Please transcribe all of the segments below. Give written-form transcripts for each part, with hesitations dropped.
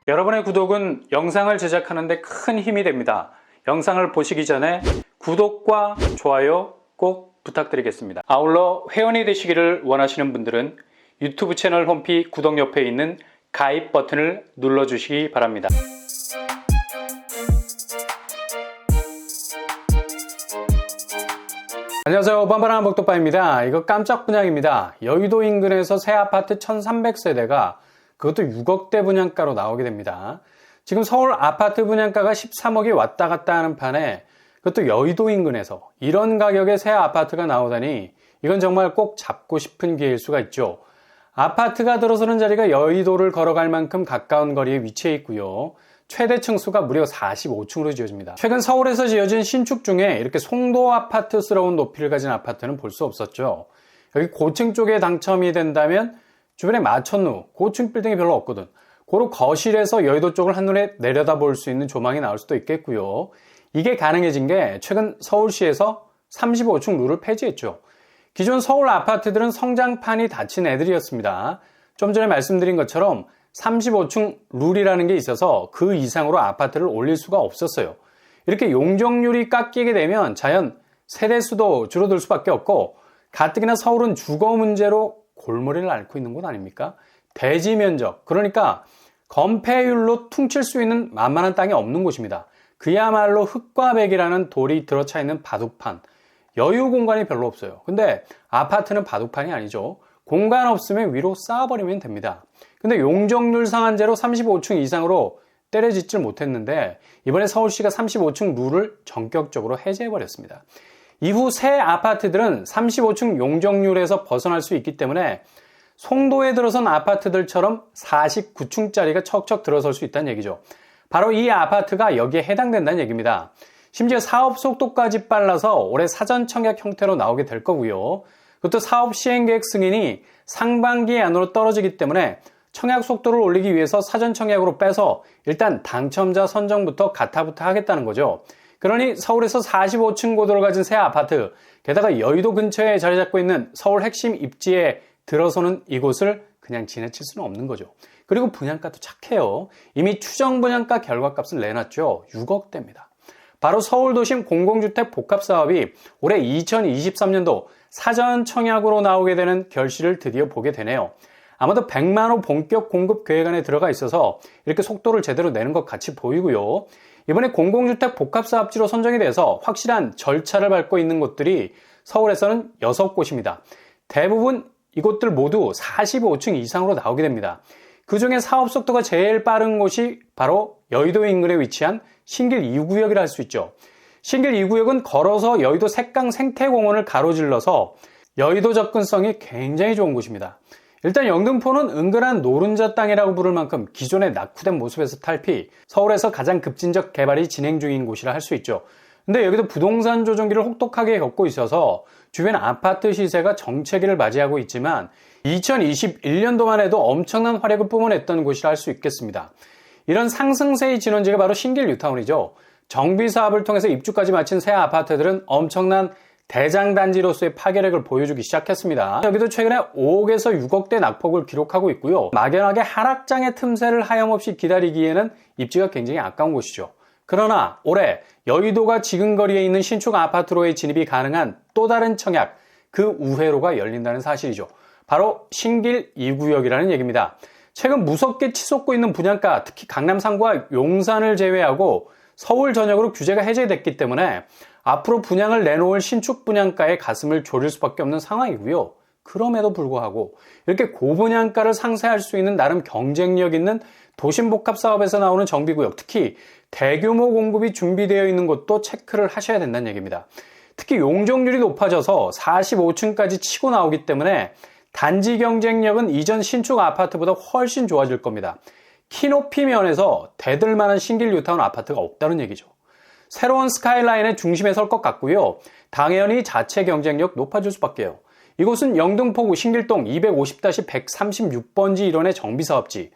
여러분의 구독은 영상을 제작하는 데 큰 힘이 됩니다. 영상을 보시기 전에 구독과 좋아요 꼭 부탁드리겠습니다. 아울러 회원이 되시기를 원하시는 분들은 유튜브 채널 홈피 구독 옆에 있는 가입 버튼을 눌러주시기 바랍니다. 안녕하세요, 빤빤한 복덕바입니다. 이거 깜짝 분양입니다. 여의도 인근에서 새 아파트 1300세대가 그것도 6억대 분양가로 나오게 됩니다. 지금 서울 아파트 분양가가 13억이 왔다 갔다 하는 판에 그것도 여의도 인근에서 이런 가격의 새 아파트가 나오다니 이건 정말 꼭 잡고 싶은 기회일 수가 있죠. 아파트가 들어서는 자리가 여의도를 걸어갈 만큼 가까운 거리에 위치해 있고요. 최대 층수가 무려 45층으로 지어집니다. 최근 서울에서 지어진 신축 중에 이렇게 송도 아파트스러운 높이를 가진 아파트는 볼 수 없었죠. 여기 고층 쪽에 당첨이 된다면 주변에 마천루, 고층 빌딩이 별로 없거든. 고로 거실에서 여의도 쪽을 한눈에 내려다볼 수 있는 조망이 나올 수도 있겠고요. 이게 가능해진 게 최근 서울시에서 35층 룰을 폐지했죠. 기존 서울 아파트들은 성장판이 닫힌 애들이었습니다. 좀 전에 말씀드린 것처럼 35층 룰이라는 게 있어서 그 이상으로 아파트를 올릴 수가 없었어요. 이렇게 용적률이 깎이게 되면 자연 세대수도 줄어들 수밖에 없고, 가뜩이나 서울은 주거 문제로 골머리를 앓고 있는 곳 아닙니까? 대지 면적, 그러니까 건폐율로 퉁칠 수 있는 만만한 땅이 없는 곳입니다. 그야말로 흙과 백이라는 돌이 들어차 있는 바둑판, 여유 공간이 별로 없어요. 근데 아파트는 바둑판이 아니죠. 공간 없으면 위로 쌓아버리면 됩니다. 근데 용적률 상한제로 35층 이상으로 때려짓질 못했는데 이번에 서울시가 35층 룰을 전격적으로 해제해버렸습니다. 이후 새 아파트들은 35층 용적률에서 벗어날 수 있기 때문에 송도에 들어선 아파트들처럼 49층짜리가 척척 들어설 수 있다는 얘기죠. 바로 이 아파트가 여기에 해당된다는 얘기입니다. 심지어 사업 속도까지 빨라서 올해 사전 청약 형태로 나오게 될 거고요. 그것도 사업 시행계획 승인이 상반기 안으로 떨어지기 때문에 청약 속도를 올리기 위해서 사전 청약으로 빼서 일단 당첨자 선정부터 가타부터 하겠다는 거죠. 그러니 서울에서 45층 고도를 가진 새 아파트, 게다가 여의도 근처에 자리 잡고 있는 서울 핵심 입지에 들어서는 이곳을 그냥 지나칠 수는 없는 거죠. 그리고 분양가도 착해요. 이미 추정 분양가 결과값을 내놨죠. 6억대입니다. 바로 서울도심 공공주택 복합사업이 올해 2023년도 사전 청약으로 나오게 되는 결실을 드디어 보게 되네요. 아마도 100만 호 본격 공급 계획 안에 들어가 있어서 이렇게 속도를 제대로 내는 것 같이 보이고요. 이번에 공공주택 복합사업지로 선정이 돼서 확실한 절차를 밟고 있는 곳들이 서울에서는 6곳입니다. 대부분 이곳들 모두 45층 이상으로 나오게 됩니다. 그 중에 사업 속도가 제일 빠른 곳이 바로 여의도 인근에 위치한 신길 2구역이라 할 수 있죠. 신길 2구역은 걸어서 여의도 색강 생태공원을 가로질러서 여의도 접근성이 굉장히 좋은 곳입니다. 일단 영등포는 은근한 노른자 땅이라고 부를 만큼 기존의 낙후된 모습에서 탈피, 서울에서 가장 급진적 개발이 진행 중인 곳이라 할 수 있죠. 근데 여기도 부동산 조정기를 혹독하게 겪고 있어서 주변 아파트 시세가 정체기를 맞이하고 있지만 2021년도만 해도 엄청난 활약을 뿜어냈던 곳이라 할 수 있겠습니다. 이런 상승세의 진원지가 바로 신길 뉴타운이죠. 정비 사업을 통해서 입주까지 마친 새 아파트들은 엄청난 대장단지로서의 파괴력을 보여주기 시작했습니다. 여기도 최근에 5억에서 6억대 낙폭을 기록하고 있고요. 막연하게 하락장의 틈새를 하염없이 기다리기에는 입지가 굉장히 아까운 곳이죠. 그러나 올해 여의도가 지근거리에 있는 신축 아파트로의 진입이 가능한 또 다른 청약, 그 우회로가 열린다는 사실이죠. 바로 신길 2구역이라는 얘기입니다. 최근 무섭게 치솟고 있는 분양가, 특히 강남 3구와 용산을 제외하고 서울 전역으로 규제가 해제됐기 때문에 앞으로 분양을 내놓을 신축 분양가에 가슴을 졸일 수밖에 없는 상황이고요. 그럼에도 불구하고 이렇게 고분양가를 상쇄할 수 있는 나름 경쟁력 있는 도심복합 사업에서 나오는 정비구역, 특히 대규모 공급이 준비되어 있는 곳도 체크를 하셔야 된다는 얘기입니다. 특히 용적률이 높아져서 45층까지 치고 나오기 때문에 단지 경쟁력은 이전 신축 아파트보다 훨씬 좋아질 겁니다. 키높이 면에서 대들만한 신길 뉴타운 아파트가 없다는 얘기죠. 새로운 스카이라인의 중심에 설 것 같고요. 당연히 자체 경쟁력 높아질 수밖에요. 이곳은 영등포구 신길동 250-136번지 일원의 정비사업지.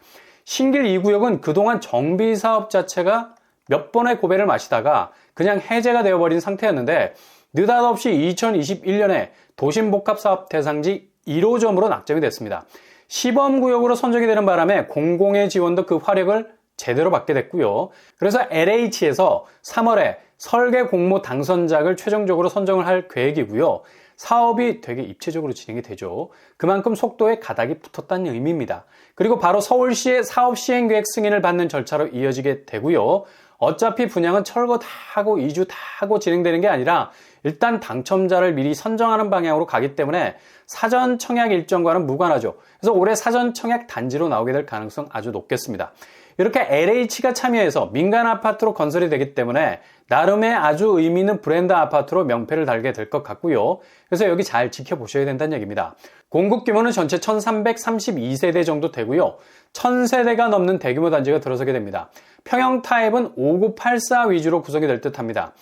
신길 2구역은 그동안 정비사업 자체가 몇 번의 고배를 마시다가 그냥 해제가 되어버린 상태였는데 느닷없이 2021년에 도심복합사업 대상지 1호점으로 낙점이 됐습니다. 시범구역으로 선정이 되는 바람에 공공의 지원도 그 화력을 제대로 받게 됐고요. 그래서 LH에서 3월에 설계 공모 당선작을 최종적으로 선정을 할 계획이고요. 사업이 되게 입체적으로 진행이 되죠. 그만큼 속도에 가닥이 붙었다는 의미입니다. 그리고 바로 서울시의 사업 시행계획 승인을 받는 절차로 이어지게 되고요. 어차피 분양은 철거 다 하고 이주 다 하고 진행되는 게 아니라 일단 당첨자를 미리 선정하는 방향으로 가기 때문에 사전 청약 일정과는 무관하죠. 그래서 올해 사전 청약 단지로 나오게 될 가능성 아주 높겠습니다. 이렇게 LH가 참여해서 민간 아파트로 건설이 되기 때문에 나름의 아주 의미 있는 브랜드 아파트로 명패를 달게 될 것 같고요. 그래서 여기 잘 지켜보셔야 된다는 얘기입니다. 공급 규모는 전체 1332세대 정도 되고요. 1000세대가 넘는 대규모 단지가 들어서게 됩니다. 평형 타입은 5984 위주로 구성이 될 듯합니다.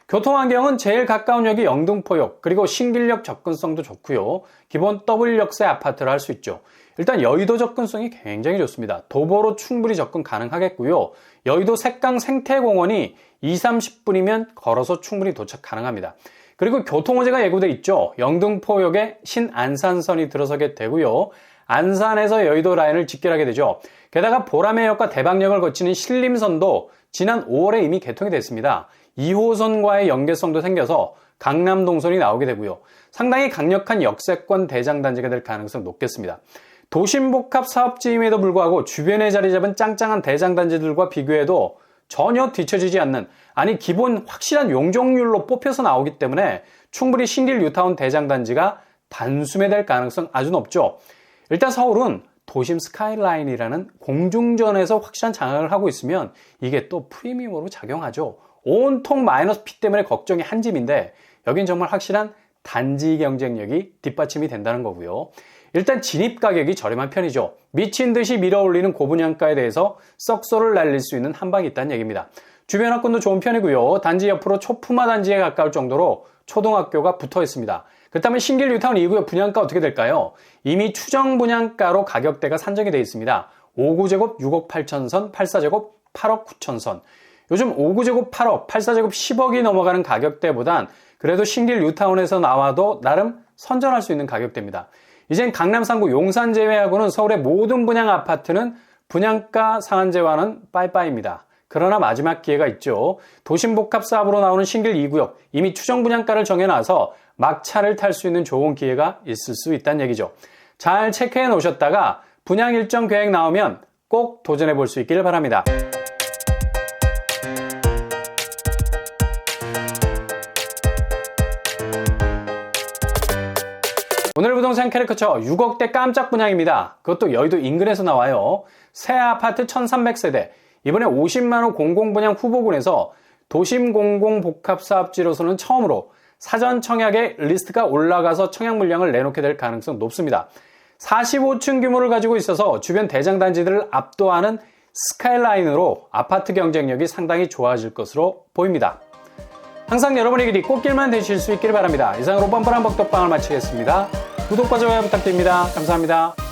교통환경은 제일 가까운 역이 영등포역, 그리고 신길역 접근성도 좋고요. 기본 W역세 아파트를 할 수 있죠. 일단 여의도 접근성이 굉장히 좋습니다. 도보로 충분히 접근 가능하겠고요. 여의도 색강 생태공원이 20-30분이면 걸어서 충분히 도착 가능합니다. 그리고 교통호재가 예고돼 있죠. 영등포역에 신안산선이 들어서게 되고요. 안산에서 여의도 라인을 직결하게 되죠. 게다가 보라매역과 대방역을 거치는 신림선도 지난 5월에 이미 개통이 됐습니다. 2호선과의 연계성도 생겨서 강남 동선이 나오게 되고요. 상당히 강력한 역세권 대장단지가 될 가능성 높겠습니다. 도심복합 사업지임에도 불구하고 주변에 자리 잡은 짱짱한 대장단지들과 비교해도 전혀 뒤처지지 않는, 아니 기본 확실한 용적률로 뽑혀서 나오기 때문에 충분히 신길 뉴타운 대장단지가 단숨에 가능성 아주 높죠. 일단 서울은 도심 스카이라인이라는 공중전에서 확실한 장악을 하고 있으면 이게 또 프리미엄으로 작용하죠. 온통 마이너스 P 때문에 걱정이 한 집인데 여긴 정말 확실한 단지 경쟁력이 뒷받침이 된다는 거고요. 일단 진입 가격이 저렴한 편이죠. 미친 듯이 밀어올리는 고분양가에 대해서 썩소를 날릴 수 있는 한방이 있다는 얘기입니다. 주변 학군도 좋은 편이고요. 단지 옆으로 초품화 단지에 가까울 정도로 초등학교가 붙어 있습니다. 그렇다면 신길 뉴타운 2구역 분양가 어떻게 될까요? 이미 추정 분양가로 가격대가 산정이 되어 있습니다. 5구제곱 6억 8천선, 84제곱 8억 9천선. 요즘 5구제곱 8억, 84제곱 10억이 넘어가는 가격대보단 그래도 신길 뉴타운에서 나와도 나름 선전할 수 있는 가격대입니다. 이젠 강남 3구 용산 제외하고는 서울의 모든 분양 아파트는 분양가 상한제와는 빠이빠이입니다. 그러나 마지막 기회가 있죠. 도심복합 사업으로 나오는 신길 2구역, 이미 추정 분양가를 정해놔서 막차를 탈 수 있는 좋은 기회가 있을 수 있다는 얘기죠. 잘 체크해 놓으셨다가 분양 일정 계획 나오면 꼭 도전해 볼 수 있기를 바랍니다. 오늘 부동산 캐리커처 6억대 깜짝 분양입니다. 그것도 여의도 인근에서 나와요. 새 아파트 1300세대. 이번에 50만원 공공분양 후보군에서 도심 공공복합사업지로서는 처음으로 사전 청약에 리스트가 올라가서 청약 물량을 내놓게 될 가능성 높습니다. 45층 규모를 가지고 있어서 주변 대장단지들을 압도하는 스카이라인으로 아파트 경쟁력이 상당히 좋아질 것으로 보입니다. 항상 여러분의 길이 꽃길만 되실 수 있기를 바랍니다. 이상으로 뻔뻔한 복덕방을 마치겠습니다. 구독과 좋아요 부탁드립니다. 감사합니다.